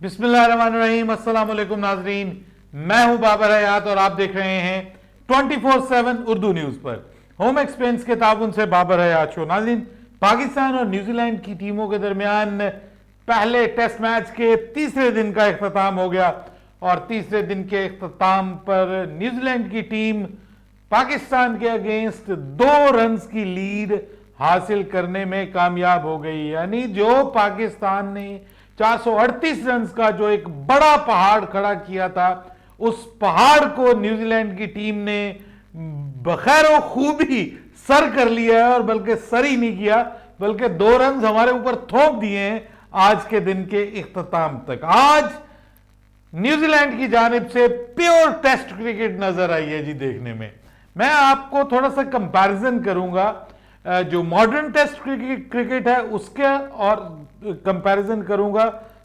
बिस्मिल्लाहिर्रहमानिर्रहीम, अस्सलाम वालेकुम नाजरीन। मैं हूं बाबर हयात और आप देख रहे हैं 24/7 उर्दू न्यूज पर होम एक्सपेंस के ताबुन से बाबर हयात शो। नाजरीन, पाकिस्तान और न्यूजीलैंड की टीमों के दरमियान पहले टेस्ट मैच के तीसरे दिन का इख्तिताम हो गया और तीसरे दिन के इख्तिताम पर न्यूजीलैंड की टीम पाकिस्तान के अगेंस्ट 2 रन की लीड हासिल करने में कामयाब हो गई। यानी जो पाकिस्तान ने 438 रन का जो एक बड़ा पहाड़ खड़ा किया था, उस पहाड़ को न्यूजीलैंड की टीम ने बखैर खूबी सर कर लिया है। और बल्कि सर ही नहीं किया, बल्कि 2 रन हमारे ऊपर थोप दिए हैं आज के दिन के इख्तिताम तक। आज न्यूजीलैंड की जानिब से प्योर टेस्ट क्रिकेट नजर आई है जी देखने में। मैं आपको थोड़ा सा कंपैरिजन करूंगा जो मॉडर्न टेस्ट क्रिकेट है उसके, और कंपैरिजन करूंगा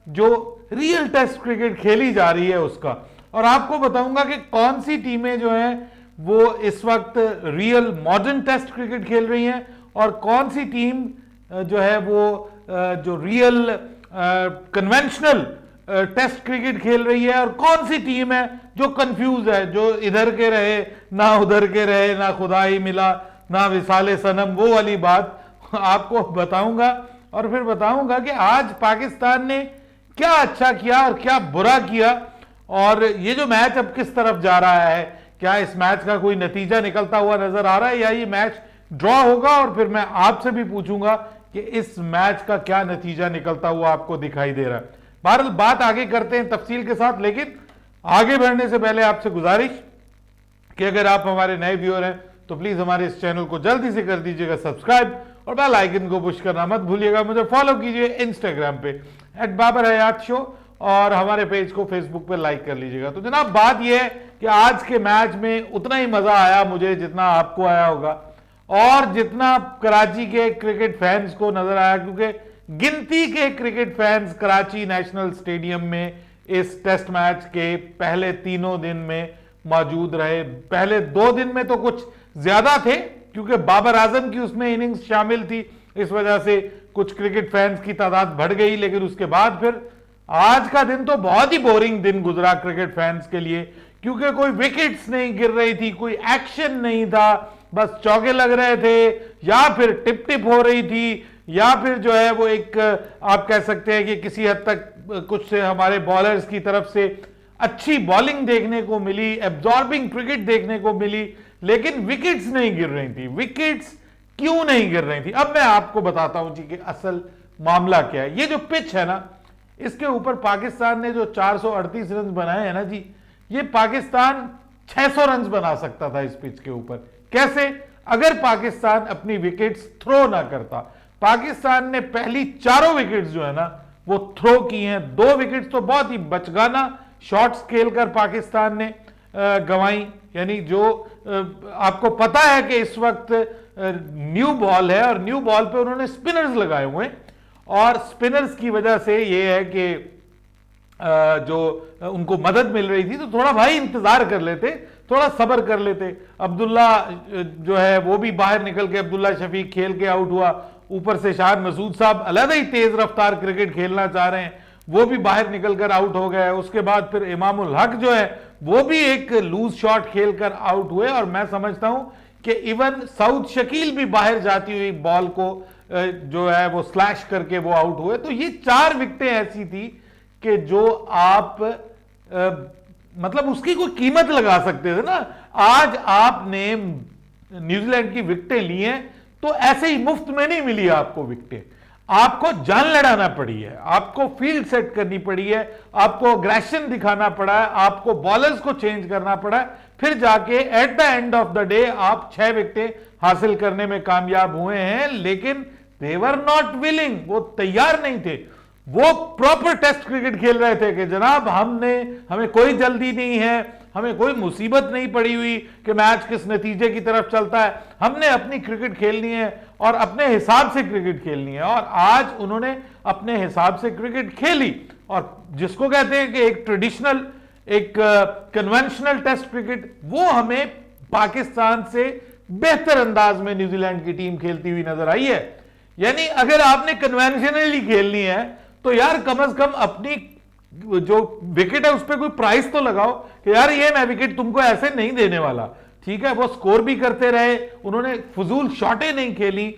जो रियल टेस्ट क्रिकेट खेली जा रही है उसका, और आपको बताऊंगा कि कौन सी टीमें जो हैं वो इस वक्त रियल मॉडर्न टेस्ट क्रिकेट खेल रही हैं और कौन सी टीम जो है वो जो रियल कन्वेंशनल टेस्ट क्रिकेट खेल रही है, और कौन सी टीम है जो कंफ्यूज है, जो इधर के रहे ना उधर के रहे, ना खुदा ही मिला ना विसाले सनम, वो वाली बात आपको बताऊंगा। और फिर बताऊंगा कि आज पाकिस्तान ने क्या अच्छा किया और क्या बुरा किया, और ये जो मैच अब किस तरफ जा रहा है, क्या इस मैच का कोई नतीजा निकलता हुआ नजर आ रहा है या ये मैच ड्रॉ होगा। और फिर मैं आपसे भी पूछूंगा कि इस मैच का क्या नतीजा निकलता हुआ आपको दिखाई दे रहा है। बहरहाल बात आगे करते हैं तफसील के साथ, लेकिन आगे बढ़ने से पहले आपसे गुजारिश कि अगर आप हमारे नए व्यूअर हैं तो प्लीज हमारे इस चैनल को जल्दी से कर दीजिएगा सब्सक्राइब और बेल आइकन को पुश करना मत भूलिएगा। मुझे फॉलो कीजिए इंस्टाग्राम पे @बाबरहयातशो और हमारे पेज को फेसबुक पे लाइक कर लीजिएगा। तो जनाब, बात यह है कि आज के मैच में उतना ही मजा आया मुझे जितना आपको आया होगा और जितना कराची के क्रिकेट फैंस को नजर आया, क्योंकि गिनती के cricket fans Karachi national stadium में इस टेस्ट मैच के पहले 3 दिन में मौजूद रहे। पहले 2 दिन में तो कुछ ज्यादा थे क्योंकि बाबर आजम की उसमें इनिंग्स शामिल थी, इस वजह से कुछ क्रिकेट फैंस की तादाद बढ़ गई। लेकिन उसके बाद फिर आज का दिन तो बहुत ही बोरिंग दिन गुजरा क्रिकेट फैंस के लिए, क्योंकि कोई विकेट्स नहीं गिर रही थी, कोई एक्शन नहीं था, बस चौके लग रहे थे या फिर टिप टिप हो रही थी, या फिर जो है वो एक आप कह सकते हैं कि किसी हद तक कुछ से हमारे बॉलर्स की तरफ से अच्छी बॉलिंग देखने को मिली, एब्जॉर्बिंग क्रिकेट देखने को मिली, लेकिन विकेट्स नहीं गिर रही थी। विकेट्स क्यों नहीं गिर रही थी, अब मैं आपको बताता हूं जी कि असल मामला क्या है। ये जो पिच है ना, इसके ऊपर पाकिस्तान ने जो 438 रन बनाए हैं ना जी, ये पाकिस्तान 600 रन बना सकता था इस पिच के ऊपर। कैसे? अगर पाकिस्तान अपनी विकेट्स थ्रो ना करता। पाकिस्तान ने पहली 4 विकेट्स जो है ना वो थ्रो की हैं। 2 विकेट्स तो बहुत ही बचगाना शॉट्स खेलकर पाकिस्तान ने गंवाई। यानी जो आपको पता है कि इस वक्त न्यू बॉल है और न्यू बॉल पे उन्होंने स्पिनर्स लगाए हुए हैं, और स्पिनर्स की वजह से ये है कि जो उनको मदद मिल रही थी, तो थोड़ा भाई इंतजार कर लेते, थोड़ा सब्र कर लेते। अब्दुल्ला जो है वो भी बाहर निकल के अब्दुल्ला शफीक खेल के आउट हुआ, ऊपर से शाह मसूद साहब अलग ही तेज रफ्तार क्रिकेट खेलना चाह रहे हैं, वो भी बाहर निकलकर आउट हो गए। उसके बाद फिर इमामुल हक जो है वो भी एक लूज शॉट खेलकर आउट हुए, और मैं समझता हूं कि इवन सऊद शकील भी बाहर जाती हुई बॉल को जो है वो स्लैश करके वो आउट हुए। तो ये 4 विकेटें ऐसी थी कि जो आप मतलब उसकी कोई कीमत लगा सकते थे ना। आज आपने न्यूजीलैंड की विकेटें ली हैं तो ऐसे ही मुफ्त में नहीं मिली आपको विकेटें, आपको जान लड़ाना पड़ी है, आपको फील्ड सेट करनी पड़ी है, आपको अग्रेशन दिखाना पड़ा है, आपको बॉलर्स को चेंज करना पड़ा है, फिर जाके at the end of the day आप 6 विकेटें हासिल करने में कामयाब हुए हैं। लेकिन दे वर नॉट विलिंग, वो तैयार नहीं थे। वो प्रॉपर टेस्ट क्रिकेट खेल रहे थे कि जनाब हमें कोई जल्दी नहीं है, हमें कोई मुसीबत नहीं पड़ी हुई कि मैच किस नतीजे की तरफ चलता है, हमने अपनी क्रिकेट खेलनी है और अपने हिसाब से क्रिकेट खेलनी है। और आज उन्होंने अपने हिसाब से क्रिकेट खेली, और जिसको कहते हैं कि एक ट्रेडिशनल, एक कन्वेंशनल टेस्ट क्रिकेट, वो हमें पाकिस्तान से बेहतर अंदाज में न्यूजीलैंड की टीम खेलती हुई नजर आई है। यानी अगर आपने कन्वेंशनली खेलनी है तो यार कम से कम अपनी जो विकेट है उस पर कोई प्राइस तो लगाओ कि यार ये मैं विकेट तुमको ऐसे नहीं देने वाला। ठीक है, वो स्कोर भी करते रहे, उन्होंने फजूल शॉटें नहीं खेली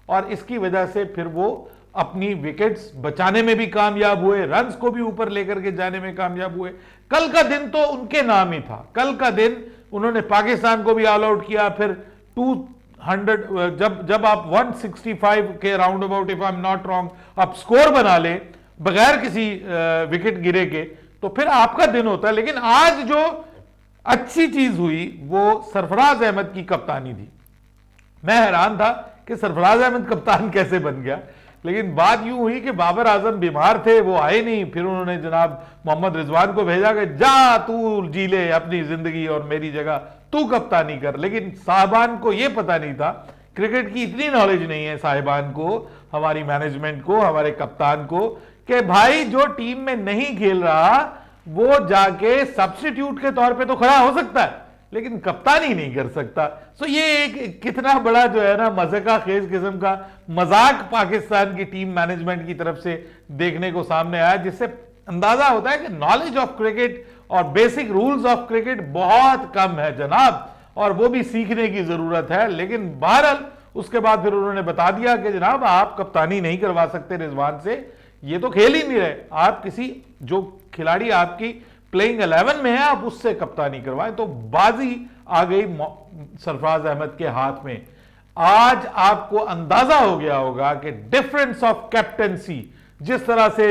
और इसकी वजह से फिर वो अपनी विकेट्स बचाने में भी कामयाब हुए, रन्स को भी ऊपर लेकर के जाने में कामयाब हुए। कल का दिन तो उनके नाम ही था। कल का दिन उन्होंने पाकिस्तान को भी ऑल आउट किया, फिर 200 जब आप 165 के round about, if I am not wrong, आप स्कोर बना ले बगैर किसी विकेट गिरे के, तो फिर आपका दिन होता है। लेकिन आज जो अच्छी चीज हुई वो सरफराज अहमद की कप्तानी थी। मैं हैरान था कि सरफराज अहमद कप्तान कैसे बन गया, लेकिन बात यूं हुई कि बाबर आजम बीमार थे, वो आए नहीं। फिर उन्होंने जनाब मोहम्मद रिजवान को भेजा कि जा तू जी ले अपनी जिंदगी और मेरी जगह तू कप्तानी कर। लेकिन साहिबान को यह पता नहीं था, क्रिकेट की इतनी नॉलेज नहीं है साहिबान को, हमारी मैनेजमेंट को, हमारे कप्तान को, कि भाई जो टीम में नहीं खेल रहा वो जाके सब्स्टिट्यूट के तौर पे तो खड़ा हो सकता है लेकिन कप्तानी नहीं कर सकता। सो ये एक कितना बड़ा जो है ना मजे का खेज किस्म का मजाक पाकिस्तान की टीम मैनेजमेंट की तरफ से देखने को सामने आया, जिससे अंदाजा होता है कि नॉलेज ऑफ क्रिकेट और बेसिक रूल्स ऑफ क्रिकेट बहुत कम है जनाब, और वो भी सीखने की जरूरत है। लेकिन बहरहाल उसके बाद फिर उन्होंने बता दिया कि जनाब आप कप्तानी नहीं करवा सकते रिजवान से, ये तो खेल ही नहीं रहे, आप किसी जो खिलाड़ी आपकी प्लेइंग 11 में है आप उससे कप्तानी करवाएं। तो बाजी आ गई सरफराज अहमद के हाथ में। आज आपको अंदाजा हो गया होगा कि डिफरेंस ऑफ कैप्टेंसी, जिस तरह से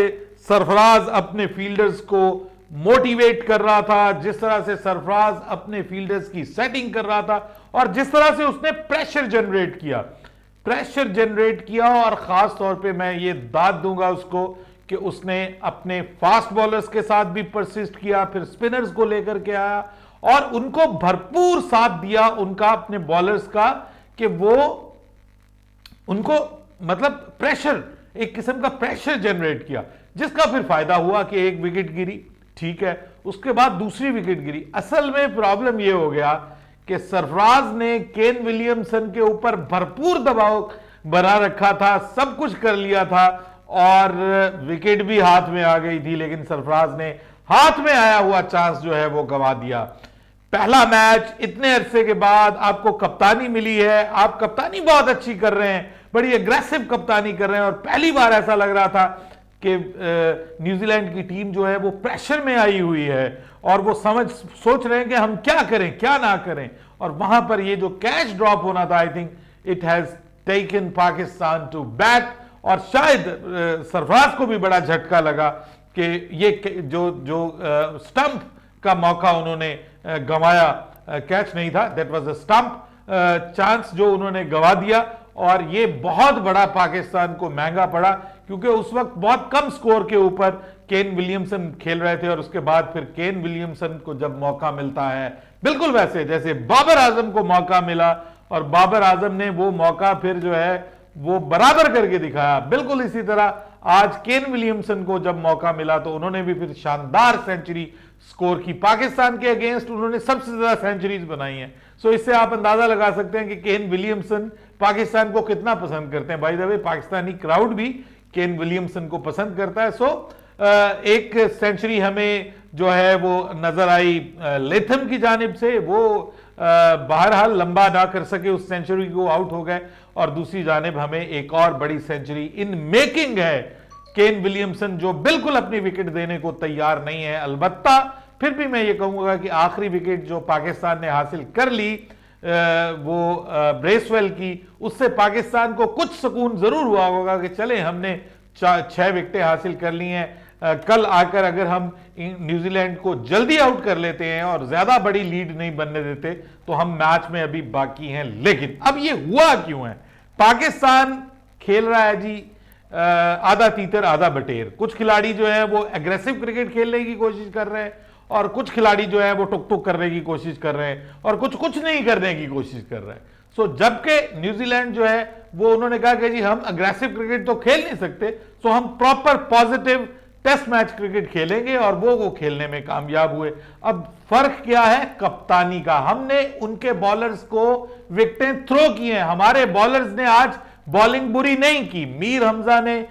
सरफराज अपने फील्डर्स को मोटिवेट कर रहा था, जिस तरह से सरफराज अपने फील्डर्स की सेटिंग कर रहा था, और जिस तरह से उसने प्रेशर जनरेट किया, और खास तौर पे मैं ये दाद दूंगा उसको कि उसने अपने फास्ट बॉलर्स के साथ भी परसिस्ट किया, फिर स्पिनर्स को लेकर के आया और उनको भरपूर साथ दिया उनका, अपने बॉलर्स का, कि वो उनको मतलब प्रेशर, एक किस्म का प्रेशर जनरेट किया, जिसका फिर फायदा हुआ कि एक विकेट गिरी, ठीक है, उसके बाद दूसरी विकेट गिरी। असल में प्रॉब्लम यह हो गया कि सरफराज ने केन विलियमसन के ऊपर भरपूर दबाव बना रखा था, सब कुछ कर लिया था और विकेट भी हाथ में आ गई थी, लेकिन सरफराज ने हाथ में आया हुआ चांस जो है वो गंवा दिया। पहला मैच, इतने अरसे के बाद आपको कप्तानी मिली है, आप कप्तानी बहुत अच्छी कर रहे हैं, बड़ी एग्रेसिव कप्तानी कर रहे हैं, और पहली बार ऐसा लग रहा था कि न्यूजीलैंड की टीम जो है वो प्रेशर में आई हुई है और वो सोच रहे हैं कि हम क्या करें क्या ना करें, और वहां पर ये जो कैच ड्रॉप होना था, I think it has taken Pakistan to back, और शायद सरफराज को भी बड़ा झटका लगा कि ये जो स्टंप का मौका उन्होंने गंवाया, कैच नहीं था, that was a stump chance जो उन्होंने गंवा दिया, और ये बहुत बड़ा पाकिस्तान को महंगा पड़ा, क्योंकि उस वक्त बहुत कम स्कोर के ऊपर केन विलियमसन खेल रहे थे, और उसके बाद फिर केन विलियमसन को जब मौका मिलता है, बिल्कुल वैसे जैसे बाबर आजम को मौका मिला, और बाबर आजम ने वो मौका फिर जो है वो बराबर करके दिखाया, बिल्कुल इसी तरह आज केन विलियमसन को जब मौका मिला तो उन्होंने भी फिर शानदार सेंचुरी स्कोर की। पाकिस्तान के अगेंस्ट उन्होंने सबसे ज्यादा सेंचुरीज बनाई हैं। सो इससे आप अंदाजा लगा सकते हैं कि केन विलियमसन पाकिस्तान को कितना पसंद करते हैं। By the way Pakistani crowd भी केन विलियमसन को पसंद करता है। सो एक सेंचुरी हमें जो है वो नजर आई लेथम की जानिब से, वो बहरहाल लंबा ना कर सके, उस सेंचुरी को आउट हो गए, और दूसरी जानिब हमें एक और बड़ी सेंचुरी इन मेकिंग है केन विलियमसन, जो बिल्कुल अपनी विकेट देने को तैयार नहीं है। अलबत्ता फिर भी मैं ये कहूंगा कि आखिरी विकेट जो पाकिस्तान ने हासिल कर ली वो ब्रेसवेल की, उससे पाकिस्तान को कुछ सुकून जरूर हुआ होगा कि चले हमने 6 विकेटें हासिल कर ली हैं, कल आकर अगर हम न्यूजीलैंड को जल्दी आउट कर लेते हैं और ज्यादा बड़ी लीड नहीं बनने देते तो हम मैच में अभी बाकी हैं। लेकिन अब ये हुआ क्यों है? पाकिस्तान खेल रहा है जी आधा तीतर आधा बटेर। कुछ खिलाड़ी जो है वो एग्रेसिव क्रिकेट खेलने की कोशिश कर रहे हैं, और कुछ खिलाड़ी जो है वो टुक टुक करने की कोशिश कर रहे हैं, और कुछ नहीं करने की कोशिश कर रहे हैं। सो जबकि न्यूजीलैंड जो है वो उन्होंने कहा कि जी हम अग्रेसिव क्रिकेट तो खेल नहीं सकते, सो हम proper positive test match cricket खेलेंगे, और वो खेलने में कामयाब हुए। अब फर्क क्या है? कप्तानी का। हमने उनके बॉलर्स को विकेटें थ्रो की हैं, हमारे बॉलर्स ने आज बॉलिंग बुरी नहीं की। मीर हमजा ने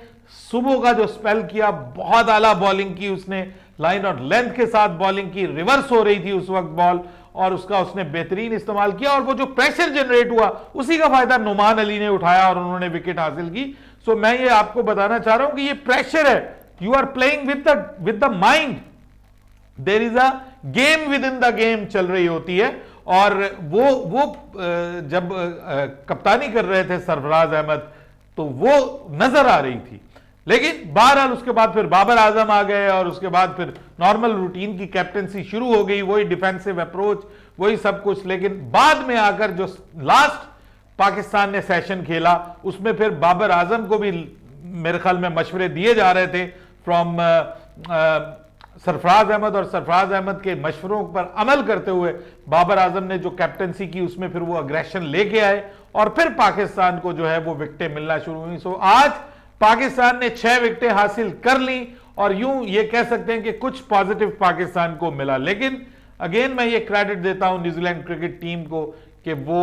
सुबह का जो स्पेल किया बहुत आला बॉलिंग की उसने, लाइन और लेंथ के साथ बॉलिंग की, रिवर्स हो रही थी उस वक्त बॉल, और उसका उसने बेहतरीन इस्तेमाल किया, और वो जो प्रेशर जनरेट हुआ उसी का फायदा नुमान अली ने उठाया और उन्होंने विकेट हासिल की। सो मैं ये आपको बताना चाह रहा हूं कि ये प्रेशर है, you are playing with the mind, there is a game within the game चल रही होती है। और वो जब कप्तानी कर रहे थे सरफराज अहमद तो वो नजर आ रही थी, लेकिन बहरहाल उसके बाद फिर बाबर आजम आ गए और उसके बाद फिर नॉर्मल रूटीन की कैप्टनसी शुरू हो गई, वही डिफेंसिव अप्रोच, वही सब कुछ। लेकिन बाद में आकर जो लास्ट पाकिस्तान ने सेशन खेला उसमें फिर बाबर आजम को भी मेरे ख्याल में मशवरे दिए जा रहे थे फ्रॉम सरफराज अहमद, और सरफराज अहमद के मशवरों पर अमल करते हुए बाबर आजम ने जो कैप्टनसी की उसमें फिर वो अग्रेशन लेके आए और फिर पाकिस्तान को जो है वो विकेटें मिलना शुरू हुई। सो आज पाकिस्तान ने 6 विकेटें हासिल कर ली और यूं ये कह सकते हैं कि कुछ पॉजिटिव पाकिस्तान को मिला। लेकिन अगेन मैं ये क्रेडिट देता हूं न्यूजीलैंड क्रिकेट टीम को कि वो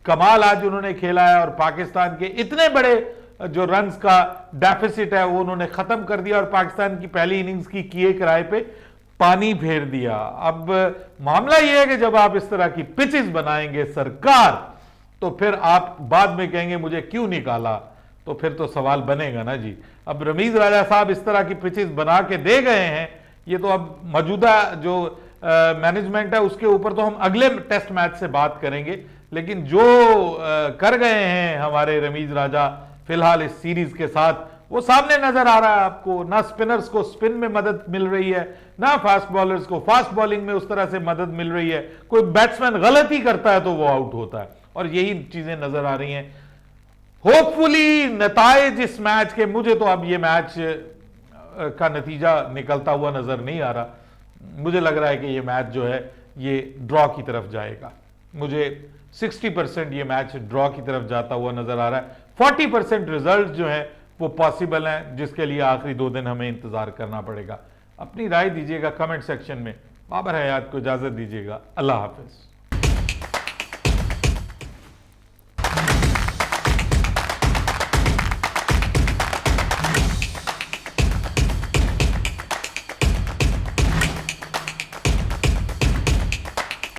कमाल आज उन्होंने खेला है और पाकिस्तान के इतने बड़े जो रन्स का डेफिसिट है वो उन्होंने खत्म कर दिया और पाकिस्तान की पहली इनिंग्स की किए किराए पे पानी फेर दिया। अब मामला यह है कि जब आप इस तरह की पिचेस बनाएंगे सरकार, तो फिर आप बाद में कहेंगे मुझे क्यों निकाला, तो फिर तो सवाल बनेगा ना जी। अब रमीज राजा साहब इस तरह की पिचेस बना के दे गए हैं, ये तो अब मौजूदा जो मैनेजमेंट है उसके ऊपर तो हम अगले टेस्ट मैच से बात करेंगे, लेकिन जो कर गए हैं हमारे रमीज राजा फिलहाल इस सीरीज के साथ वो सामने नजर आ रहा है आपको। ना स्पिनर्स को स्पिन में मदद मिल रही है, ना फास्ट बॉलर्स को फास्ट बॉलिंग में उस तरह से मदद मिल रही है। कोई बैट्समैन गलती करता है तो वो आउट होता है, और यही चीजें नजर आ रही हैं। होपफुली नताइज इस मैच के, मुझे तो अब ये मैच का नतीजा निकलता हुआ नजर नहीं आ रहा, मुझे लग रहा है कि ये मैच जो है ये ड्रॉ की तरफ जाएगा। मुझे 60% ये मैच ड्रॉ की तरफ जाता हुआ नजर आ रहा है। 40% रिजल्ट जो है वो पॉसिबल है, जिसके लिए आखिरी 2 दिन हमें इंतजार करना पड़ेगा। अपनी राय दीजिएगा कमेंट सेक्शन में। बाबर हयात को इजाजत दीजिएगा। अल्लाह हाफिज।